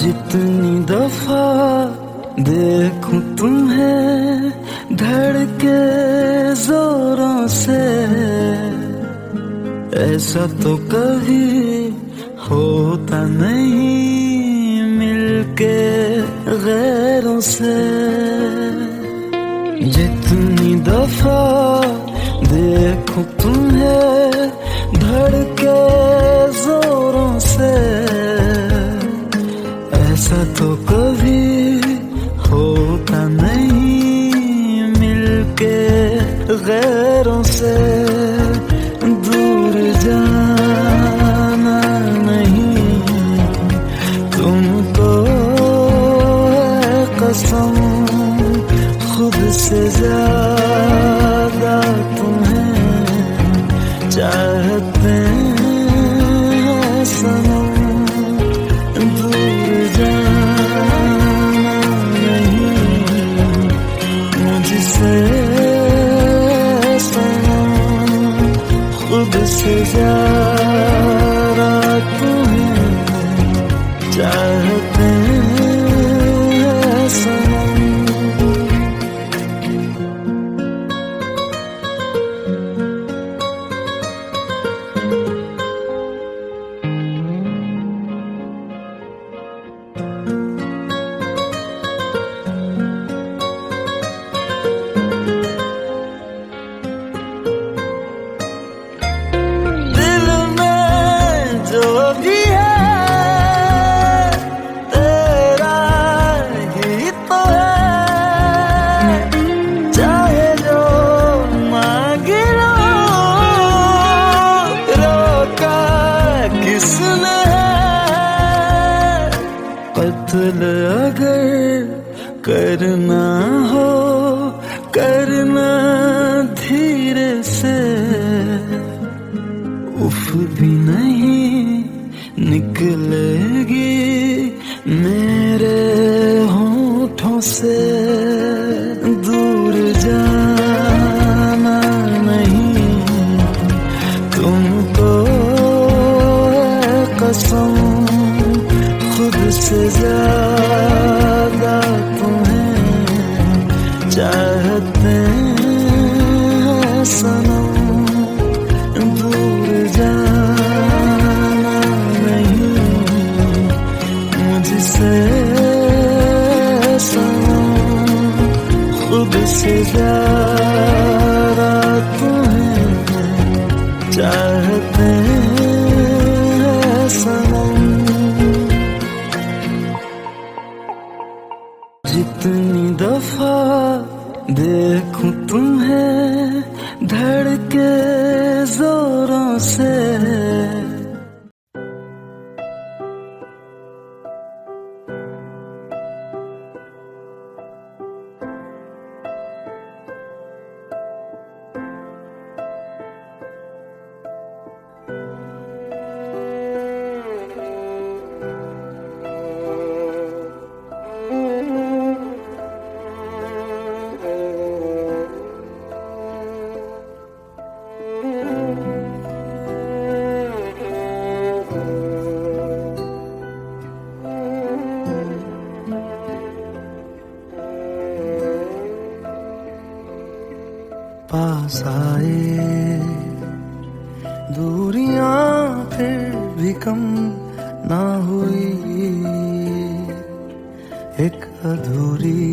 जितनी दफा देखूं तुम्हें धड़के जोरों से, ऐसा तो कभी होता नहीं मिलके गैरों से। जितनी दफा देखूं तुम्हें धड़के जोरों से, ऐसा तो कभी होता नहीं मिलके गैरों से। दूर जाना नहीं तुमको है कसम, खुद से ज्यादा तुम्हें चाहते हैं सनम। दूर जाना नहीं मुझसे सनम, खुद से ज्यादा तुम्हें चाहते हैं सनम। कत्ल अगर करना हो करना धीरे से, उफ भी नहीं निकलेगी मेरे होठों से। दूर जाना नहीं तुमको है कसम, खुद से ज्यादा तुम्हें चाहते हैं सनम। दूर जाना नहीं मुझसे सनम, खुद से ज्यादा तुम्हें चाहते हैं सनम। जितनी दफा देखूं तुम्हें धड़के जोरों से, पास आए दूरियां फिर भी कम ना हुई, एक अधूरी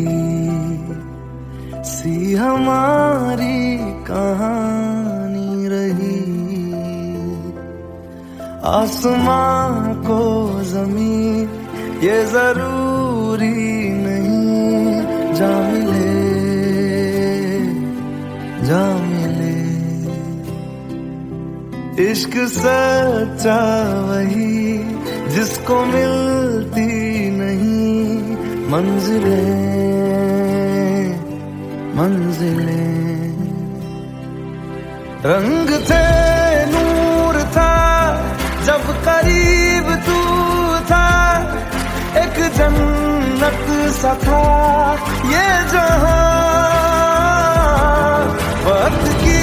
सी हमारी कहानी रही। आसमां को जमीन ये जरूरी नहीं, जा मिले जा मिले। इश्क सच्चा वही जिसको मिलती नहीं मंजिलें मंजिलें। रंग थे नूर था जब करीब तू था, एक जन्नत सा था ये जहां। वक्त की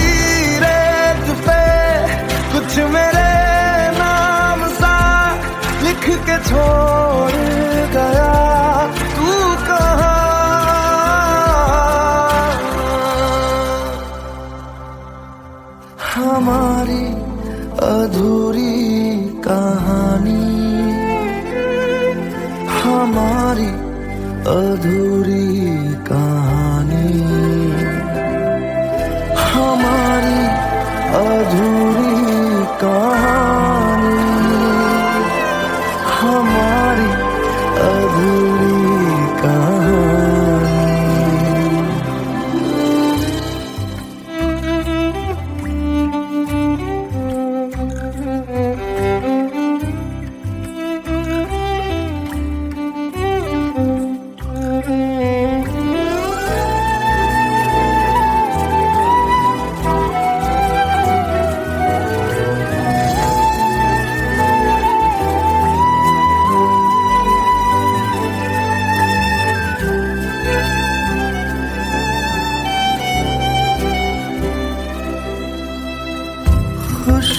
रेत पे कुछ मेरे नाम सा लिख के छोड़ हमारी अधूरी कहानी, हमारी अधूरी कहानी, हमारी अधूरी कहानी, हमारी अधूरी कहानी।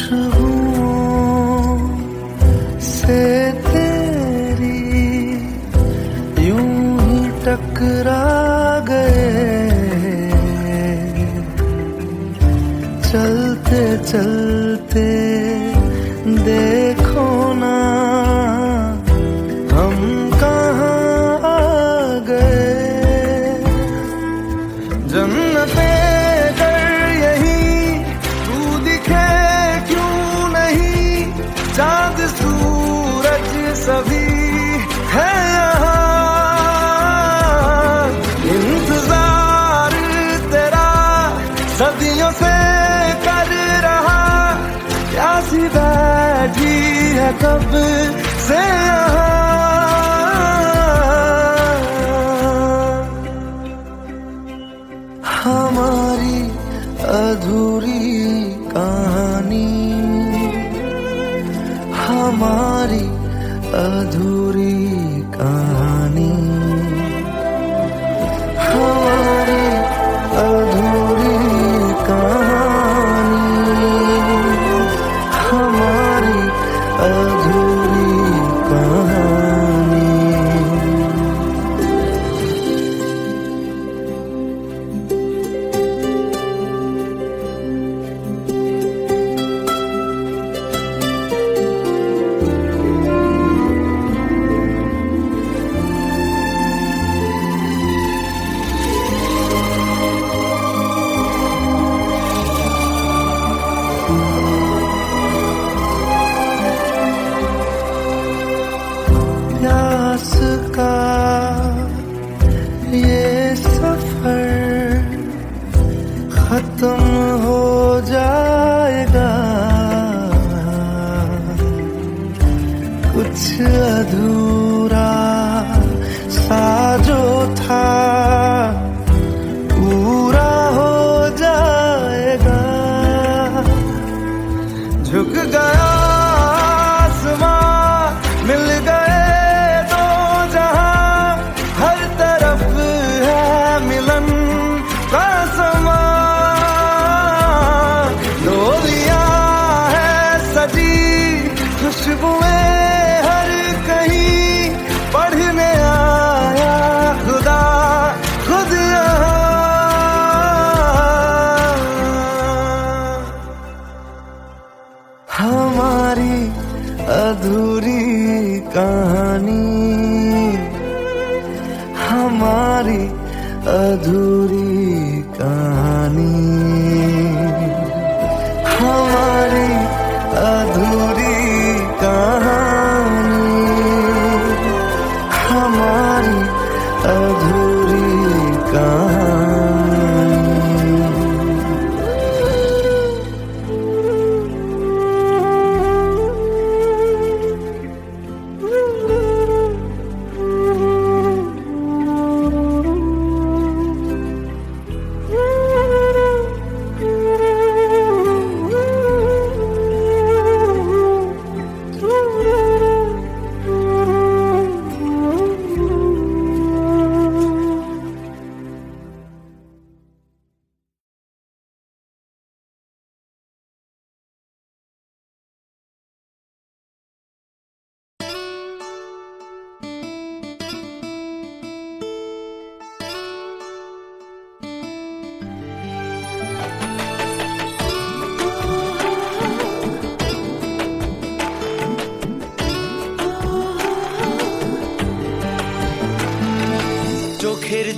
खुशबुओं से तेरी यूं ही टकरा गए, चलते चलते देखो ना हम कहाँ आ गए। जन्नते चांद सूरज सभी है यहाँ, इंतजार तेरा सदियों से कर रहा, प्यासी बैठी है कब से यहाँ। हमारी अधूरी कहानी, हमारी अधूरी कहानी, हमारी अधूरी कहानी, हमारी अधूरी कहानी। प्यास का ये सफर खत्म हो जाएगा, कुछ अधूरा सा जो था पूरा हो जाएगा। झुक गया आसमां, मिल गए दो जहां, हर तरफ है मिलन का समा। डोलियां है सजी, खुशबुएं हर कहीं, पढ़ने आया खुदा खुद यहाँ। हमारी अधूरी कहानी, हमारी अधूरी कहानी, हमारी अधूरी कहानी, हमारी अधूरी कहानी।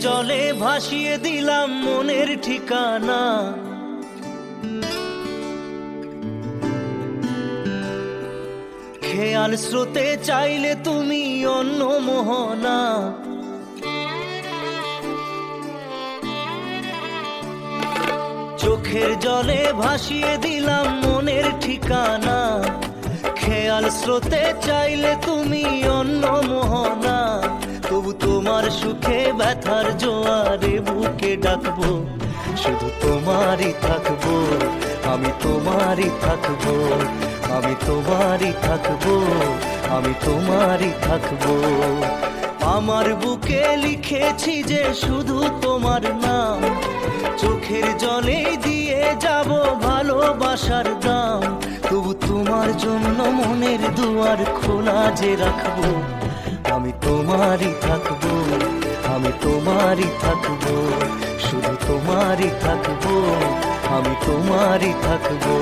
জলে ভাসিয়ে দিলাম মনের ঠিকানা, খেয়াল স্রোতে চাইলে তুমি অন্য মোহনা। চোখের জলে ভাসিয়ে দিলাম মনের ঠিকানা, খেয়াল স্রোতে চাইলে তুমি অন্য মোহনা। তবু তোমার সুখে ব্যথার জোয়ারে বুকে ডাকবো, শুধু তোমারই থাকবো, আমি তোমারই থাকবো, আমি তোমারই থাকবো, আমি তোমারই থাকবো। আমার বুকে লিখেছি যে শুধু তোমার নাম, চোখের জলে দিয়ে যাব ভালোবাসার দাম। তবু তোমার জন্য মনের দুয়ার খোলা যে রাখবো, আমি তোমারই থাকবো, আমি তোমারই থাকবো, শুধু তোমারই থাকবো, আমি তোমারই থাকবো।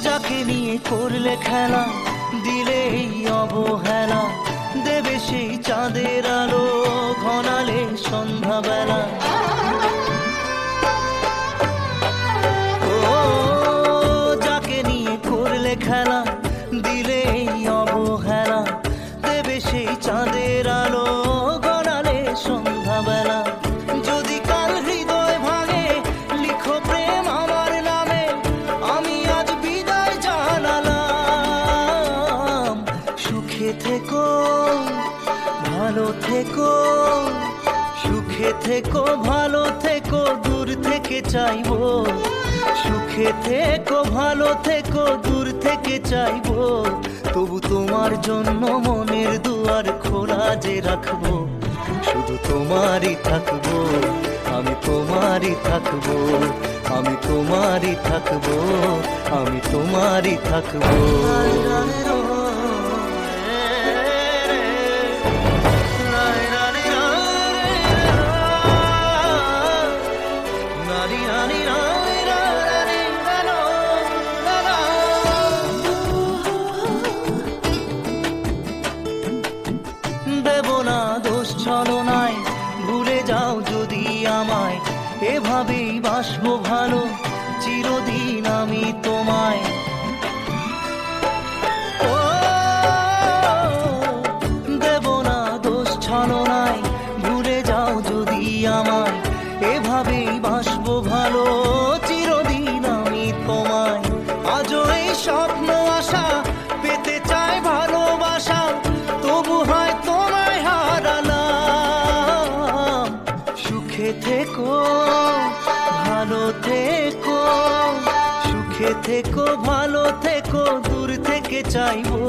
যাকে নিয়ে করলে খেলা, দিলে এই অবহেলা, দেবে সেই চাঁদের আলো ঘনালে সন্ধ্যাবেলা। ও যাকে নিয়ে করলে খেলা, দিলে এই অবহেলা, দেবে সেই চাঁদের আলো ঘনালে সন্ধ্যাবেলা। যদি কাল হৃদয় ভাঙে লিখো প্রেম আমার নামে, আমি আজ বিদায় জানালাম। সুখে থেকো ভালো থেকো, সুখে থেকো ভালো থেকো, দূর থেকে চাইবো। সুখে থেকো ভালো থেকো, দূর থেকে চাইবো। তবু তোমার জন্য মনের দুয়ার খোলা যে রাখবো, শুধু তোমারই থাকবো, আমি তোমারই থাকবো, আমি তোমারই থাকবো, আমি তোমারই থাকবো। দেব না দোষ ছলনায়, ভুলে যাও যদি আমায়, এভাবেই বাসবো ভালো চিরদিন আমি তোমায়। ও দেব না দোষ ছলনায়, ভুলে যাও যদি আমায়, এভাবেই বাসবো ভালো চিরদিন আমি তোমায়। আজও এই স্বপ্ন আশা পেতে চাই ভালোবাসা, তবু হয় তোমায় হারালাম। সুখে থেকো ভালো থেকো, সুখে থেকো ভালো থেকো, দূর থেকে চাইবো।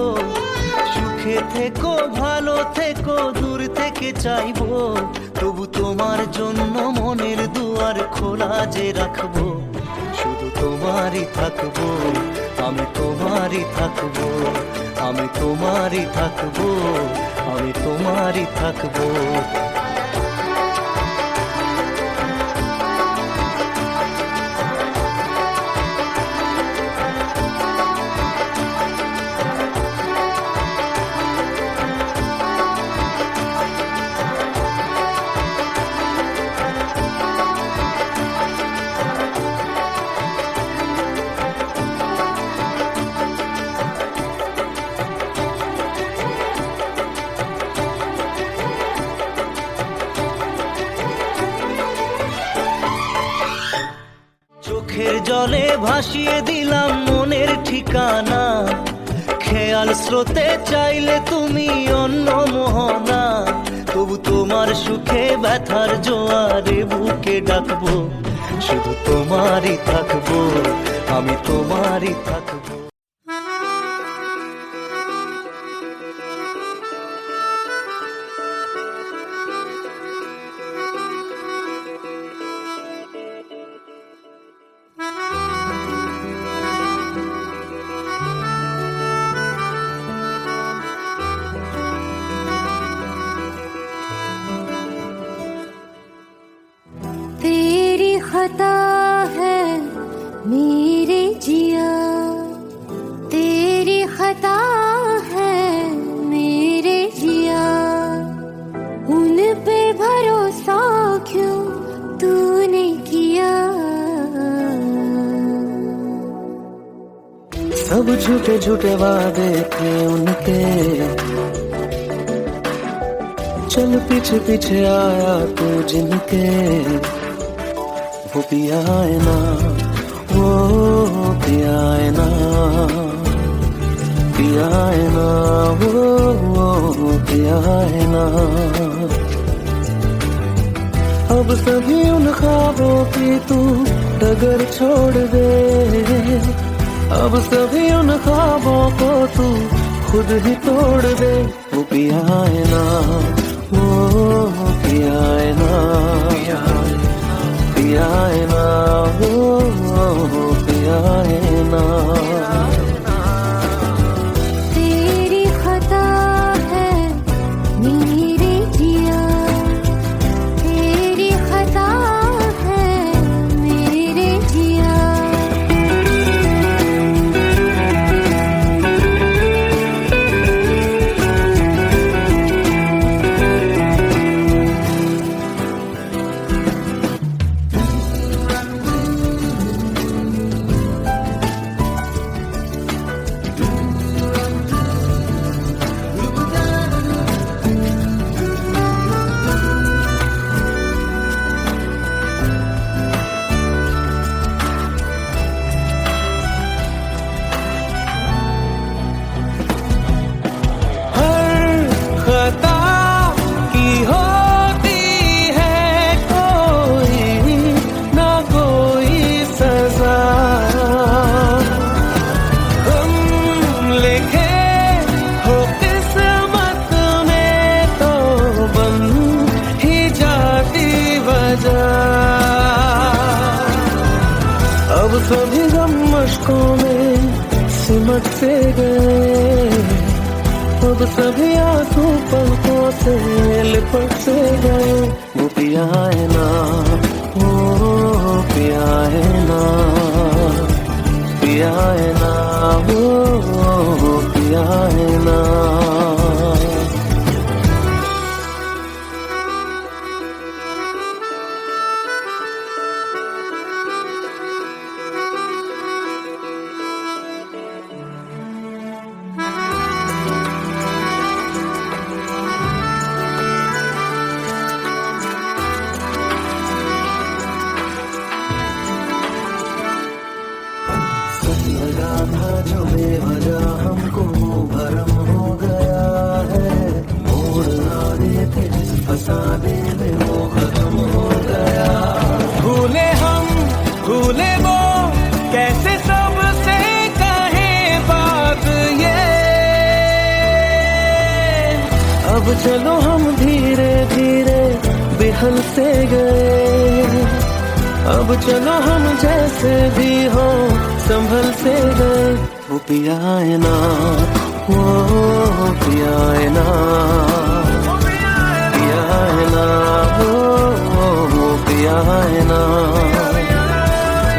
সুখে থেকো ভালো থেকো, দূর থেকে চাইবো। তবু তোমার জন্য মনের দুয়ার খোলা যে রাখবো, শুধু তোমারই থাকবো, আমি তোমারই থাকবো, আমি তোমারই থাকবো, আমি তোমারই থাকবো। চোখের জলে ভাসিয়ে দিলাম মনের ঠিকানা, খেয়াল স্রোতে চাইলে তুমি অন্য মোহনা। তবু তোমার সুখে ব্যথার জোয়ারে বুকে ডাকবো, শুধু তোমারই থাকবো, আমি তোমারই থাকবো। खता है मेरे जिया, तेरी खता है मेरे जिया, उन पे भरोसा क्यों तूने किया। सब झूठे झूठे वादे थे उनके, चल पीछे पीछे आया तू जिनके, वो पिया है ना, वो पिया है ना, पिया है ना, वो पिया है ना। अब सभी उन ख्वाबों की तू डगर छोड़ दे, अब सभी उन ख्वाबों को तू खुद ही तोड़ दे। वो पिया है ना, वो पिया है ना, पिया है ना, वो पिया है ना। तेरी खता है मेरे जिया, तेरी खता है मेरे जिया। अब सभी गम मशकों में सिमट से गए, अब सभी आंसू पलकों से लिपट से गए। वो पिया है ना, वो पिया है ना, पिया है ना, वो पिया है ना। लगा था जो बेवजह हमको भरम हो गया है, मोड़ ना देते जिस फसाने में वो खत्म हो गया। भूले हम भूले वो कैसे सबसे कहे बात ये, अब चलो हम धीरे धीरे बिहल से गए, अब चलो हम जैसे भी हो संभल से गए। वो पिया है ना, वो पिया है ना, पिया है ना, वो पिया है ना,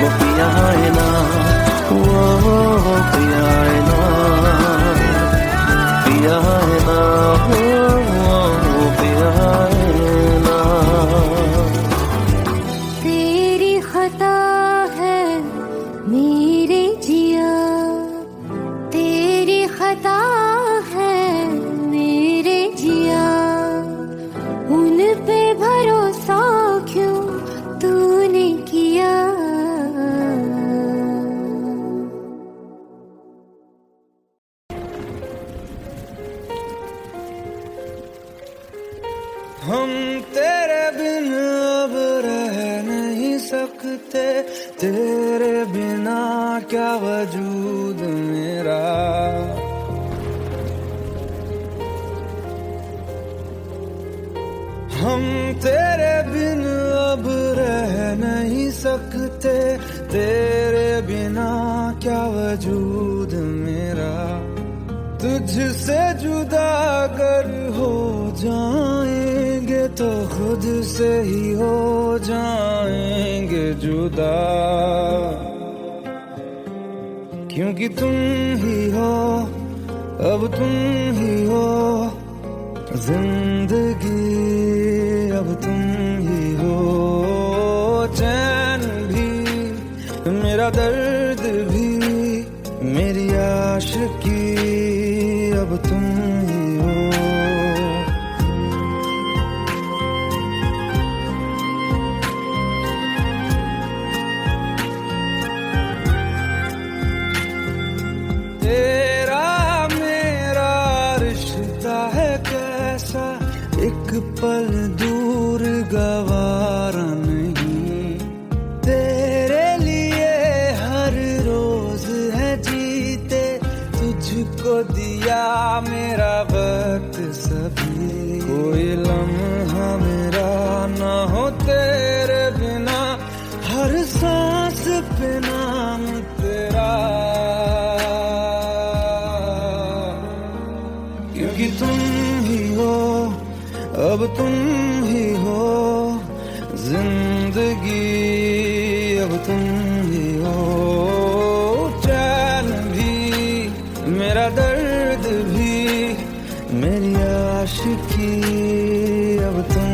वो पिया है ना, वो पिया है ना, पिया है ना, वो पिया है ना। तेरी खता है मेरे जिया, तेरी खता है मेरे जिया, उन पे भरोसा क्यों तूने किया। हम तेरे बिन अब रह नहीं सकते, तेरे बिना क्या वजूद मेरा। हम तेरे बिन अब रह नहीं सकते, तेरे बिना क्या वजूद मेरा। तुझसे जुदा अगर हो जाएंगे तो खुद से ही हो जाएंगे जुदा, क्योंकि तुम ही हो, अब तुम ही हो जिंदगी, अब तुम ही हो चैन भी, मेरा दर्द भी, मेरी आशिकी, अब तुम ही हो। तेरा मेरा रिश्ता है कैसा, एक पल दूर गवारा नहीं, तेरे लिए हर रोज है जीते, तुझको दिया मेरा वक्त सभी, कोई लम्हा मेरा ना हो तेरे बिना, हर सांस पे नाम तेरा, क्योंकि तुम ही हो, अब तुम ही हो जिंदगी, अब तुम ही हो चैन भी, मेरा दर्द भी, मेरी आशिकी, अब तुम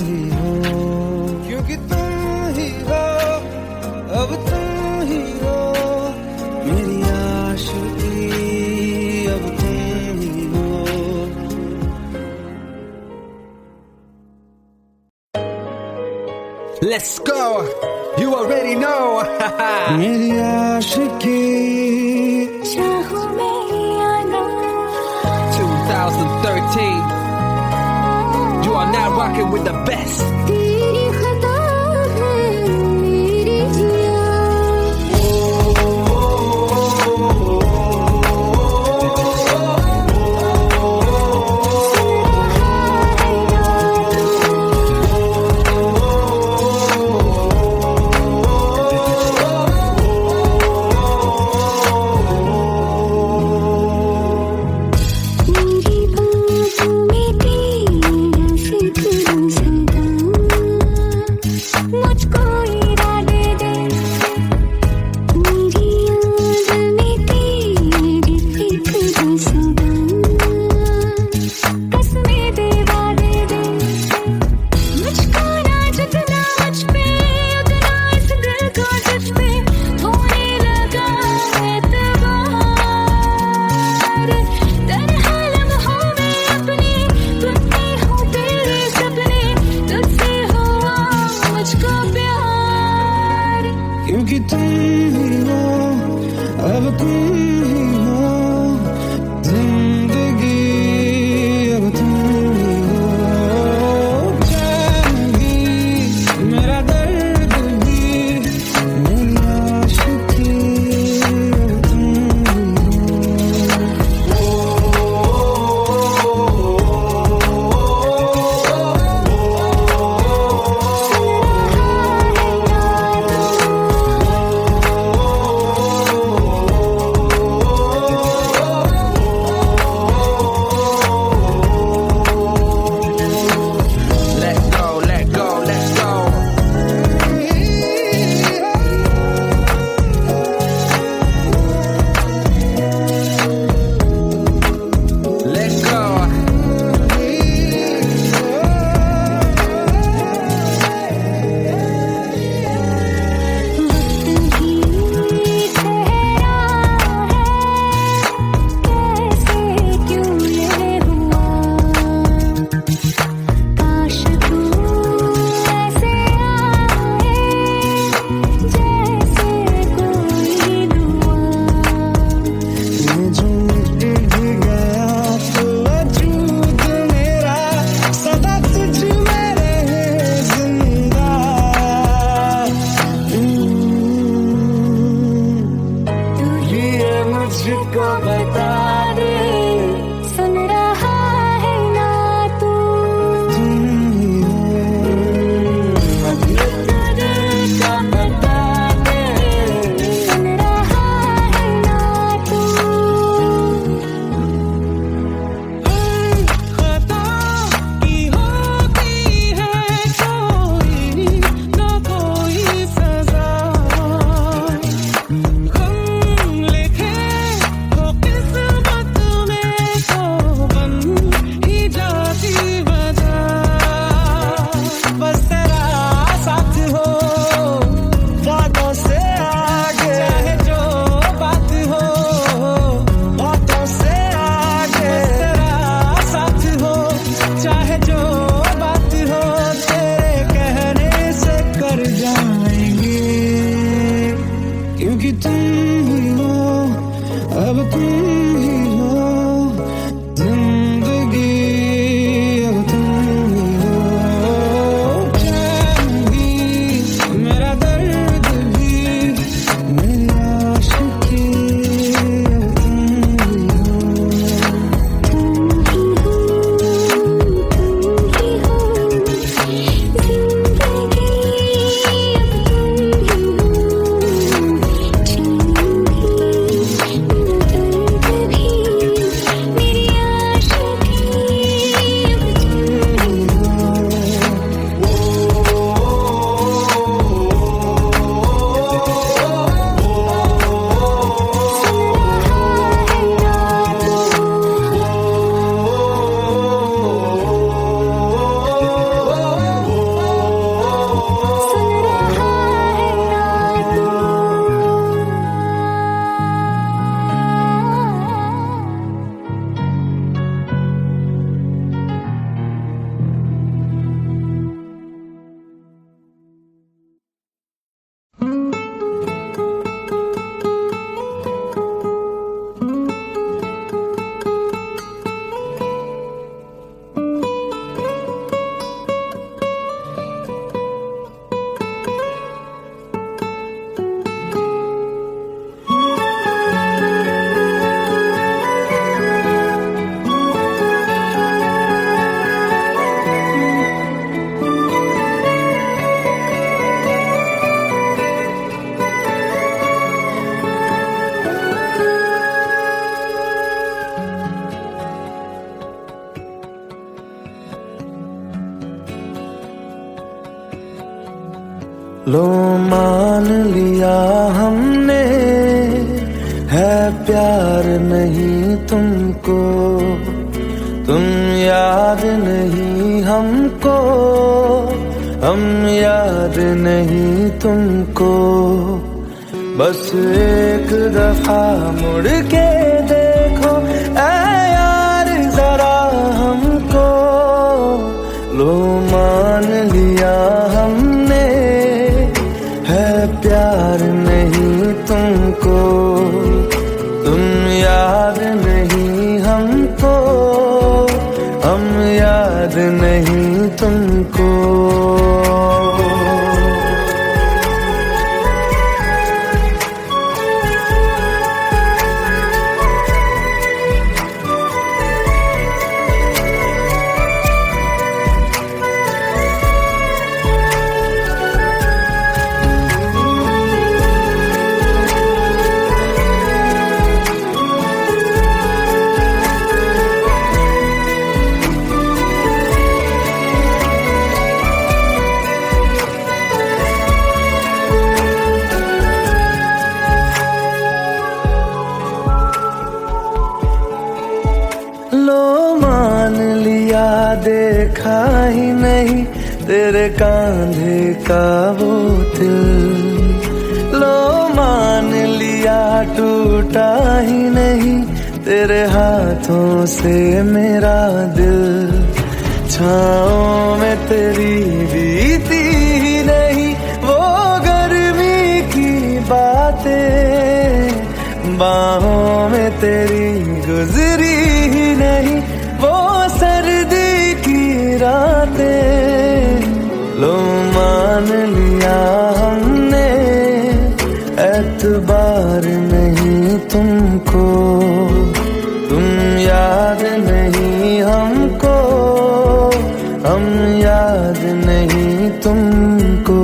ही हो, क्योंकि तुम ही हो, अब तुम ही हो मेरी आशिकी, अब तुम ही हो। Let's go. You already know. मेरी आशिकी, चाहूं मैं या ना, 2013. You are now rocking with the best. तेरी खता है मेरी जिया, मेरी बातों में तेरा जिक्र सदा, लो मान लिया हमने, है प्यार नहीं तुमको, तुम याद नहीं हमको, हम याद नहीं तुमको। बस एक दफा मुड़ के देखो ऐ यार जरा हमको, लो मान लिया हमने, है प्यार नहीं तुमको, तुम याद नहीं हमको, हम याद नहीं तुमको। लो मान लिया देखा ही नहीं तेरे कांधे का वो दिल, लो मान लिया टूटा ही नहीं तेरे हाथों से मेरा दिल। छाँव में तेरी बीती ही नहीं वो गर्मी की बातें, बाहों में तेरी गुजरी ही नहीं वो सर्दी की रातें। लो मान लिया हमने, एतबार नहीं तुमको, तुम याद नहीं हमको, हम याद नहीं तुमको।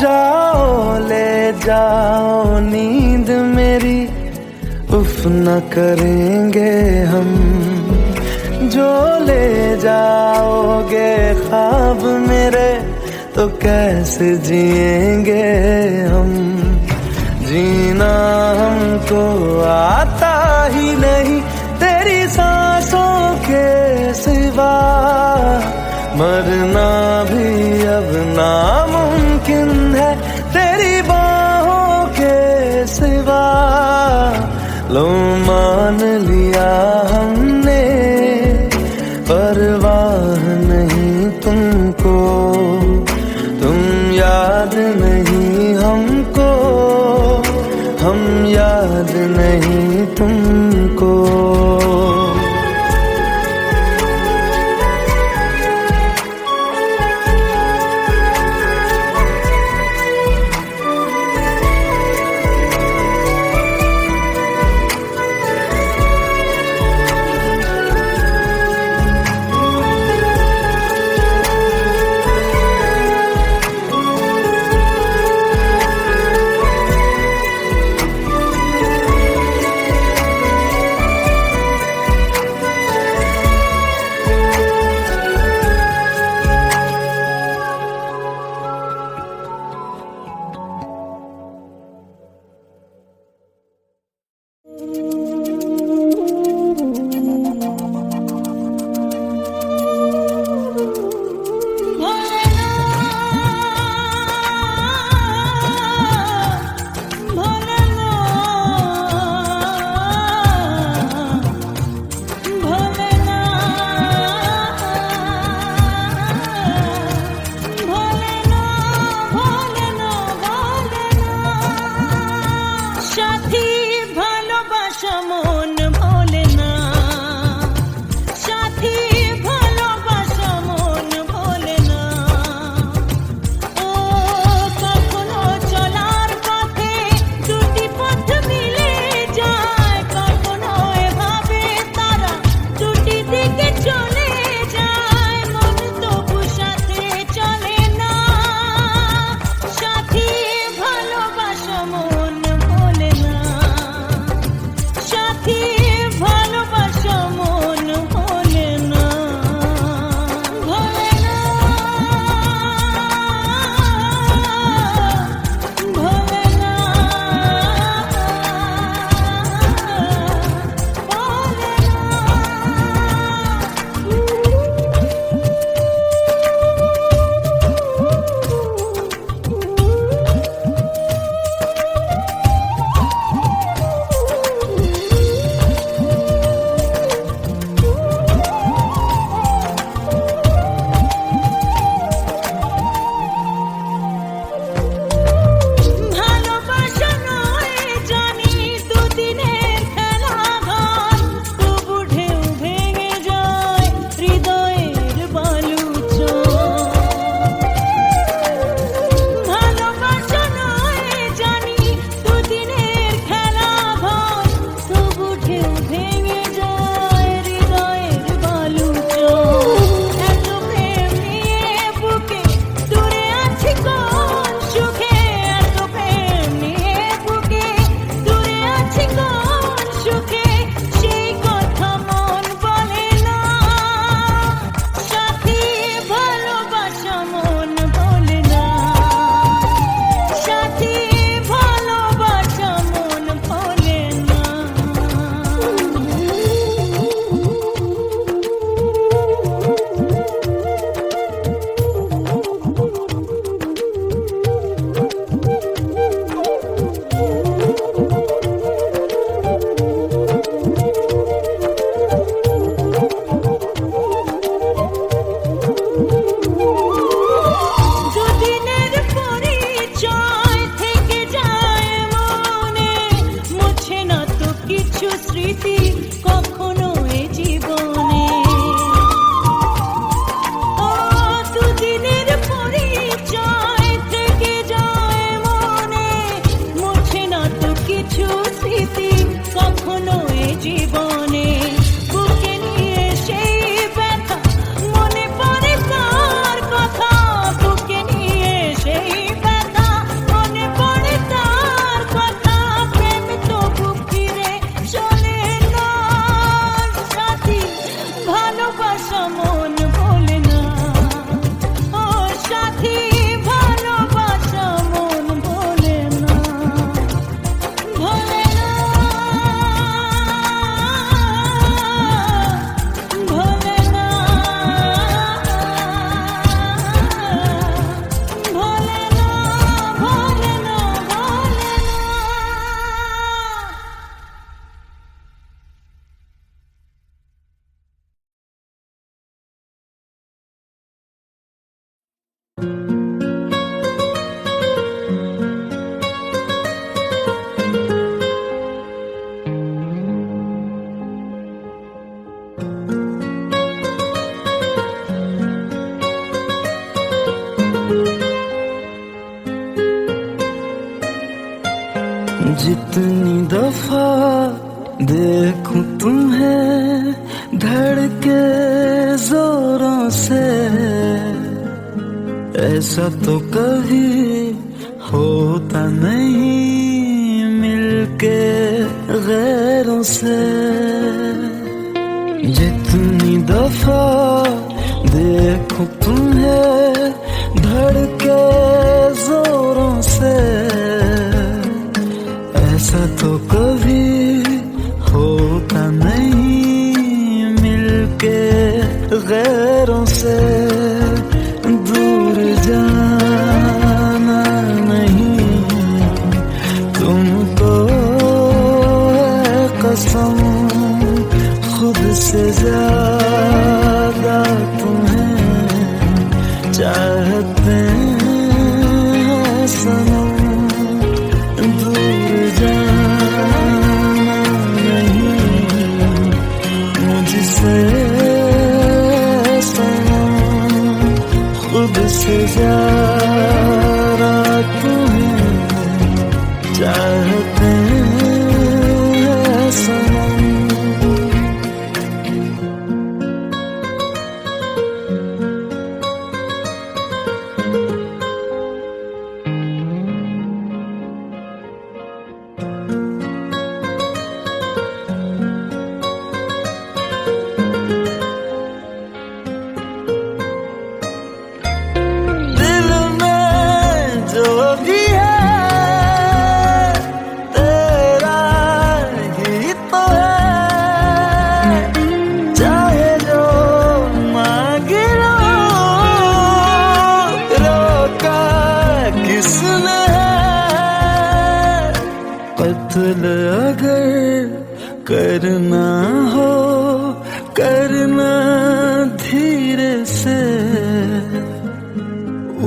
जाओ ले जाओ नींद मेरी, उफ न करेंगे हम, जो ले जाओगे ख्वाब मेरे तो कैसे जिएंगे हम। जीना हमको आता ही नहीं तेरी सांसों के सिवा, मरना भी अब नामुमकिन है तेरी बाहों के सिवा। लो मान लिया हमने, परवाह नहीं तुमको, तुम याद नहीं हमको, हम याद नहीं तुमको। जितनी दफा देखूं तुम्हें धड़के जोरों से, ऐसा तो कभी होता नहीं मिलके गैरों से। जितनी दफा देखूं तुम्हें धड़के जोरों से, ऐसा तो कभी होता नहीं मिलके गैरों से। दूर जाना नहीं तुमको है कसम, खुद से ज्यादा तुम्हें चाहते हैं सनम। दूर जाना नहीं मुझसे सनम, खुद से ज्यादा तुम्हें चाहते हैं सनम। कत्ल अगर करना हो करना धीरे से,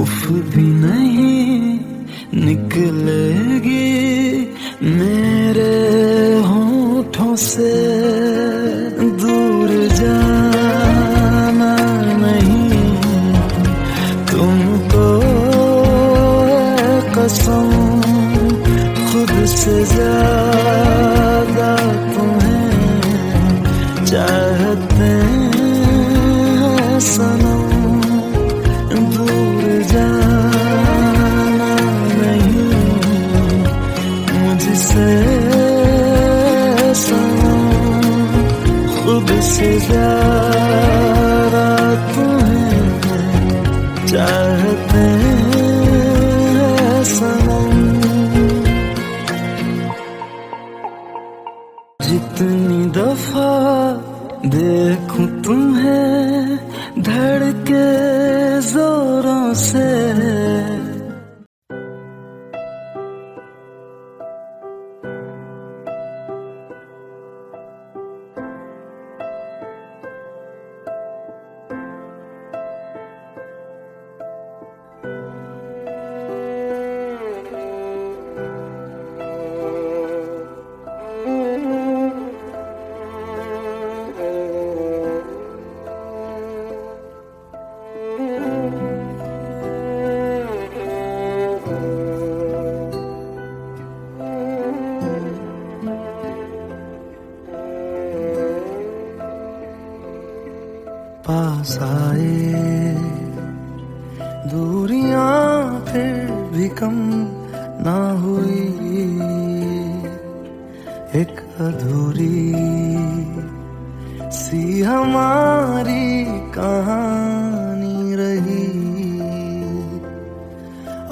उफ भी नहीं निकलेगी मेरे होठों से। दूर जाना नहीं तुमको है कसम, खुद से ज्यादा तुम्हें चाहते हैं सनम। दूर जाना नहीं मुझसे सनम, खुद से ज्यादा तुम्हें चाहते हैं सनम। जितनी दफा देखूं तुम्हें धड़के जोरों से, पास आए दूरियां फिर भी कम ना हुई, एक अधूरी सी हमारी कहानी रही।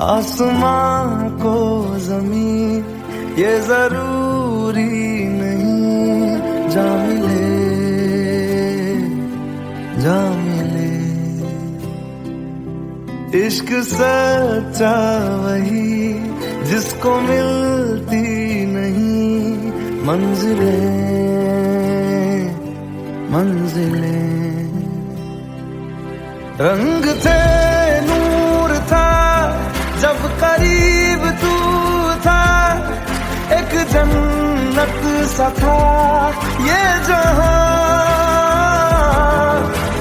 आसमां को जमीन ये जरूरी नहीं, जा मिले जा मिले। इश्क सच्चा वही जिसको मिलती नहीं मंजिलें मंजिलें। रंग थे नूर था जब करीब तू था, एक जन्नत सा था ये जहां।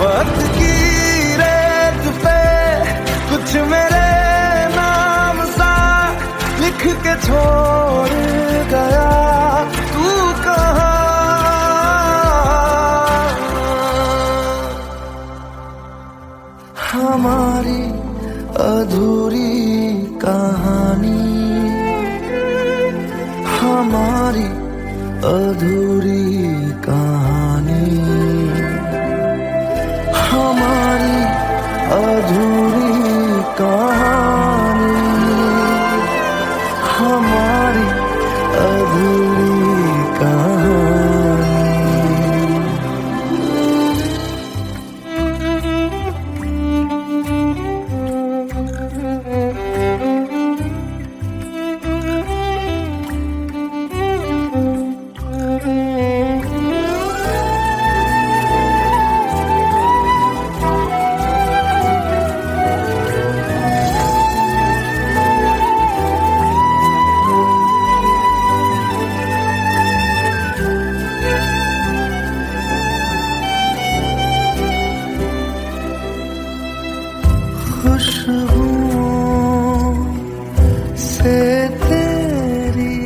वक्त की रेत पे कुछ मेरे नाम सा लिख के छोड़ हमारी अधूरी कहानी, हमारी अधूरी कहानी, हमारी अधूरी कहानी, हमारी अधूरी कहानी। खुशबुओं से तेरी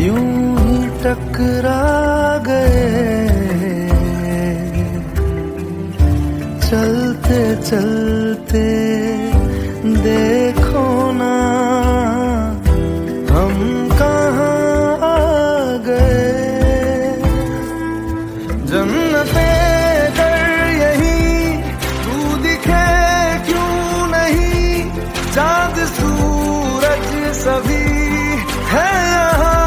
यूं ही टकरा गए, चलते चलते देखो ना हम कहाँ आ गए। जन्नते चांद सूरज सभी है यहाँ,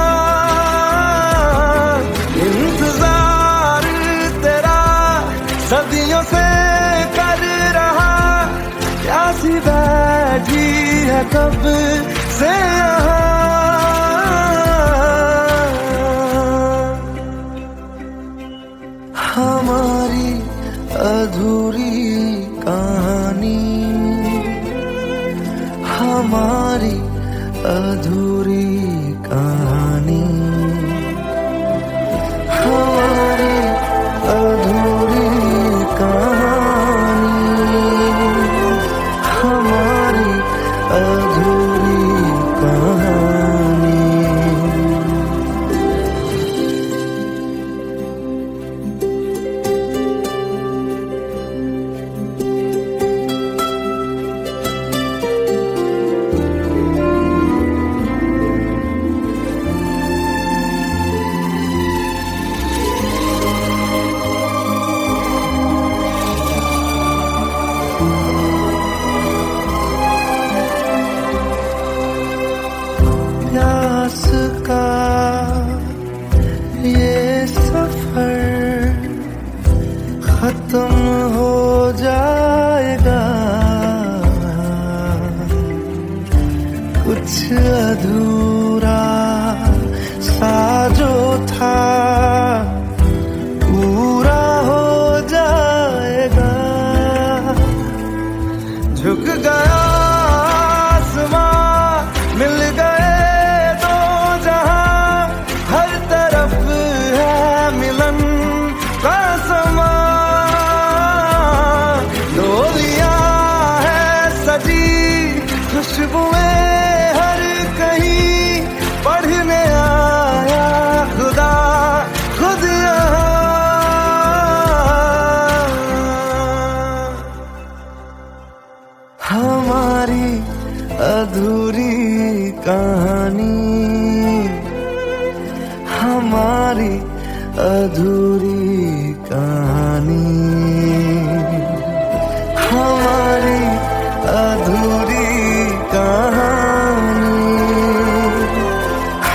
इंतजार तेरा सदियों से कर रहा, प्यासी बैठी है कब से यहाँ। हमारी अधूरी कहानी, हमारी अधूरी कहानी, हमारी अधूरी कहानी, हमारी अधूरी कहानी। प्यास का ये सफर खत्म हो जाएगा, कुछ अधूरा सा जो था पूरा हो जाएगा। झुक गया आसमां, मिल गए दो जहां, हर तरफ है मिलन का समा। डोलियां है सजी खुशबुएं हर कहीं, पढ़ने आया खुदा खुद यहाँ। हमारी अधूरी कहानी, हमारी अधूरी कहानी, हमारी अधूरी कहानी,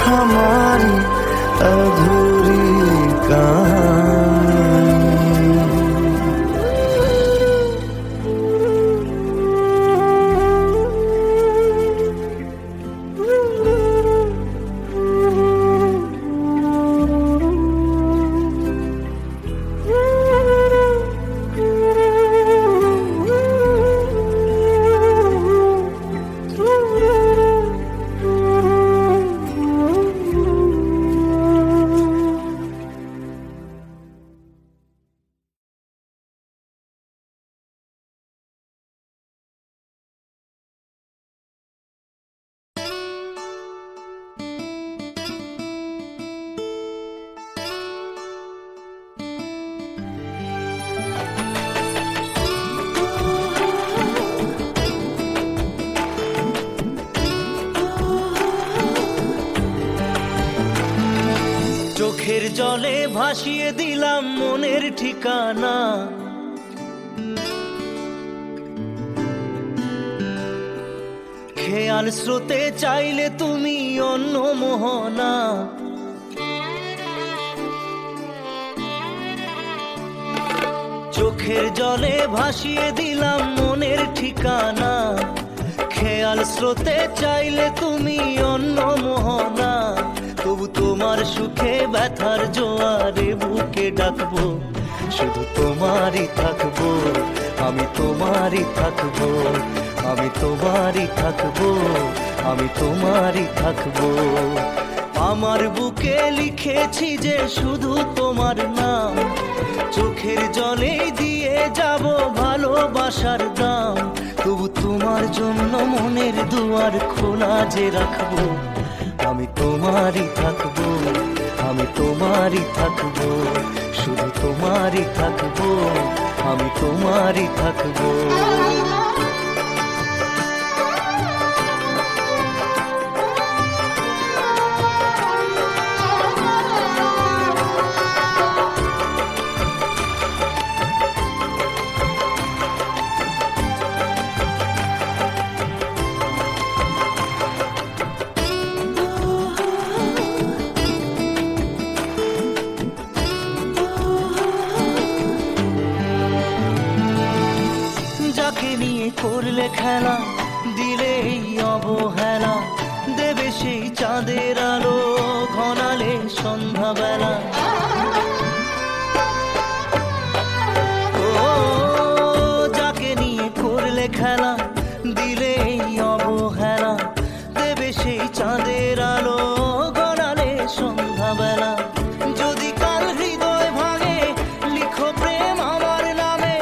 हमारी अधूरी कहानी। জলে ভাসিয়ে দিলাম মনের ঠিকানা, খেয়াল স্রোতে চাইলে তুমি অন্য মোহনা। চোখের জলে ভাসিয়ে দিলাম মনের ঠিকানা, খেয়াল স্রোতে চাইলে তুমি অন্য মোহনা। তবু তোমার সুখে ব্যথার জোয়ারে বুকে ডাকবো, শুধু তোমারই থাকবো, আমি তোমারই থাকবো, আমি তোমারই থাকবো, আমি তোমারই থাকবো। আমার বুকে লিখেছি যে শুধু তোমার নাম, চোখের জলে দিয়ে যাব ভালোবাসার দাম। তবু তোমার জন্য মনের দুয়ার খোলা যে রাখবো, আমি তোমারই থাকবো, আমি তোমারই থাকবো, শুধু তোমারই থাকবো, আমি তোমারই থাকবো। যাকে নিয়ে করলে খেলা, দিলে এই অবহেলা, দেবে সেই চাঁদের আলো ঘনালে সন্ধ্যাবেলা। ও যাকে নিয়ে করলে খেলা, দিলে এই অবহেলা, দেবে সেই চাঁদের আলো ঘনালে সন্ধ্যাবেলা। যদি কাল হৃদয় ভাঙে লিখো প্রেম আমার নামে,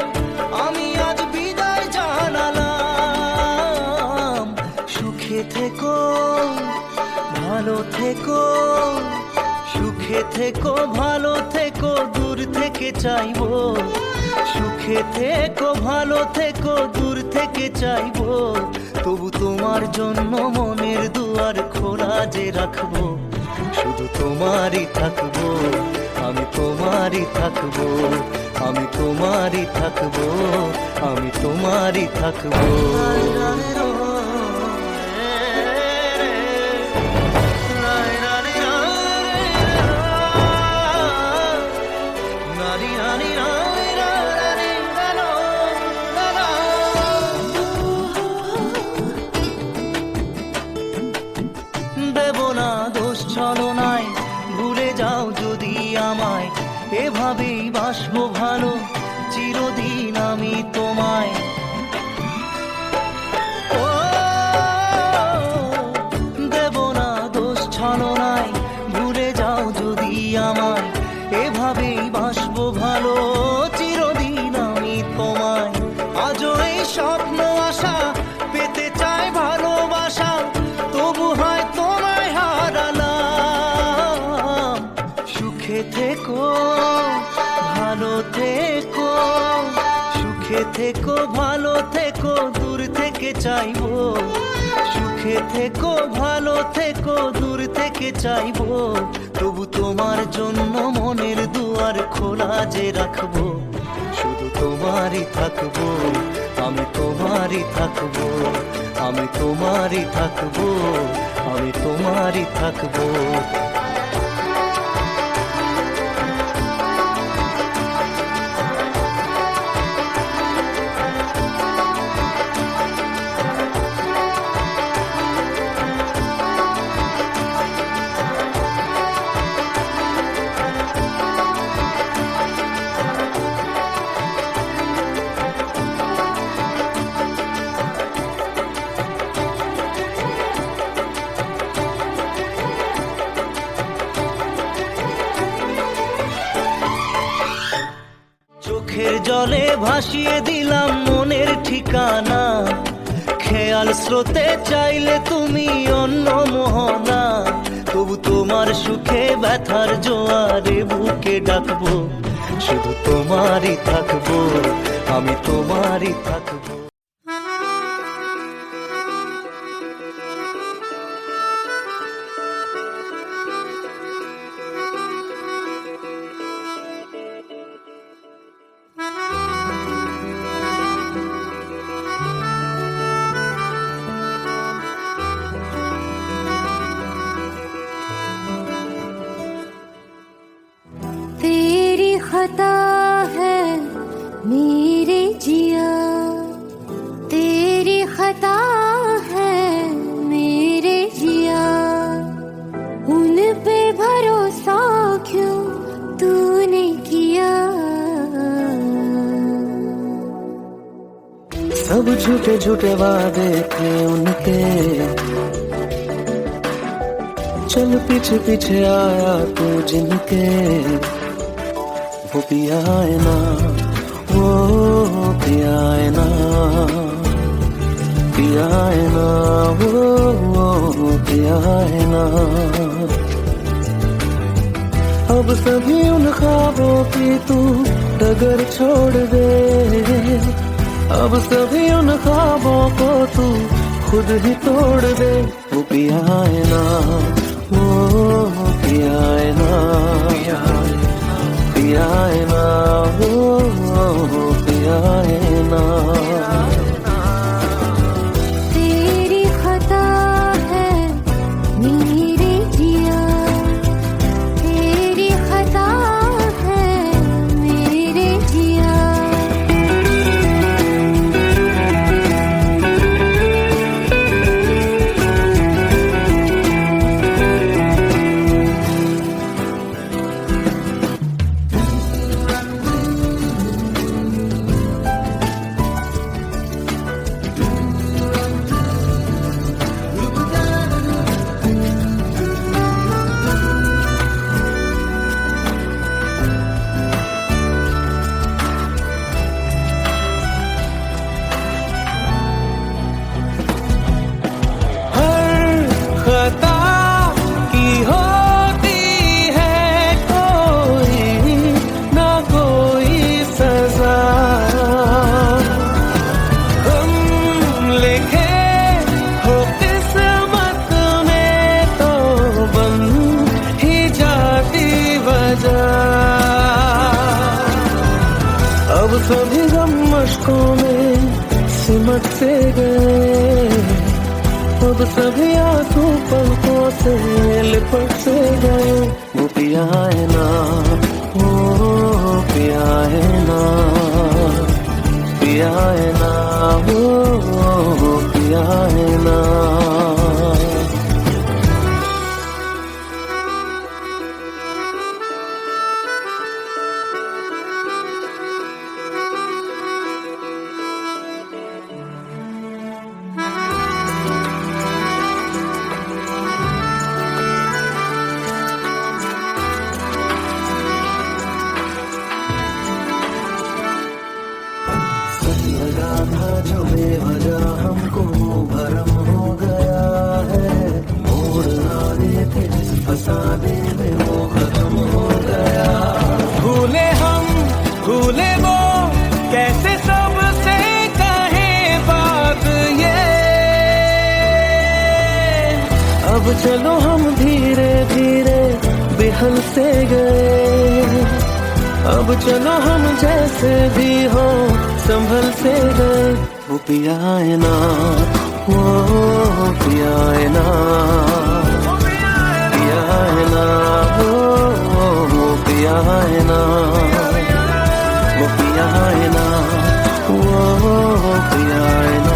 আমি আজ বিদায় জানালাম। সুখে থেকো, ভালো থেকো, সুখে থেকো, ভালো থেকো, দূর থেকে চাইবো। সুখে থেকো, ভালো থেকো, দূর থেকে চাইবো। তবু তোমার জন্য মনের দুয়ার খোলা যে রাখবো, শুধু তোমারই থাকবো, আমি তোমারই থাকবো, আমি তোমারই থাকবো, আমি তোমারই থাকবো। দেব না দোষ ছলনায়, ভুলে যাও যদি আমায়, এভাবেই বাসবো ভালো চিরদিন আমি তোমায়। ও দেব না দোষ ছলনায়, ভুলে যাও যদি আমায়, এভাবেই বাসবো ভালো চিরদিন আমি তোমায়। আজও এই স্বপ্ন আশা পেতে চাই ভালোবাসা, তবু হয় তোমায় হারালাম। সুখে থেকো, ভালো থেকো, সুখে থেকো, ভালো থেকো, দূর থেকে চাইবো। সুখে থেকো, ভালো থেকো, দূর থেকে চাইবো। তবু তোমার জন্য মনের দুয়ার খোলা যে রাখবো, শুধু তোমারই থাকবো, আমি তোমারই থাকবো, আমি তোমারই থাকবো, আমি তোমারই থাকবো। চোখের জলে ভাসিয়ে দিলাম মনের ঠিকানা, খেয়াল স্রোতে চাইলে তুমি অন্য মোহনা। তবু তোমার সুখে ব্যথার জোয়ারে বুকে ডাকবো, শুধু তোমারই থাকবো, আমি তোমারই থাকবো। सब झूठे झूठे वादे थे उनके, चल पीछे पीछे आया तू जिनके, वो पिया है ना, वो पिया है ना, पिया है ना, वो पिया है ना। अब सभी उन ख्वाबों की तू डगर छोड़ दे, अब सभी उन ख्वाबों को तू खुद ही तोड़ दे। वो पिया है ना, वो पिया है ना, पिया है ना, वो पिया है ना। तेरी खता है मेरे जिया, तेरी खता है मेरे जिया। खता की होती है कोई ना कोई सजा, हम लिखे हो किस्मत में तो बन ही जाती वजह। अब सभी गम मशकों में सिमट से गए, अब सभी आंसू पलकों से लिपट से गए। वो पिया है ना, वो पिया है ना, पिया है ना, वो पिया है ना। लगा था जो बेवजह हमको भरम हो गया है, मोड़ ना देते जिस फसाने में वो खत्म हो गया। भूले हम भूले वो कैसे सबसे कहे बात ये, अब चलो हम धीरे धीरे बेहल से गए, अब चलो हम जैसे भी हो संभल से गए। वो पिया है ना, वो पिया है ना, पिया है ना, वो पिया है ना, वो पिया है ना, वो पिया है ना।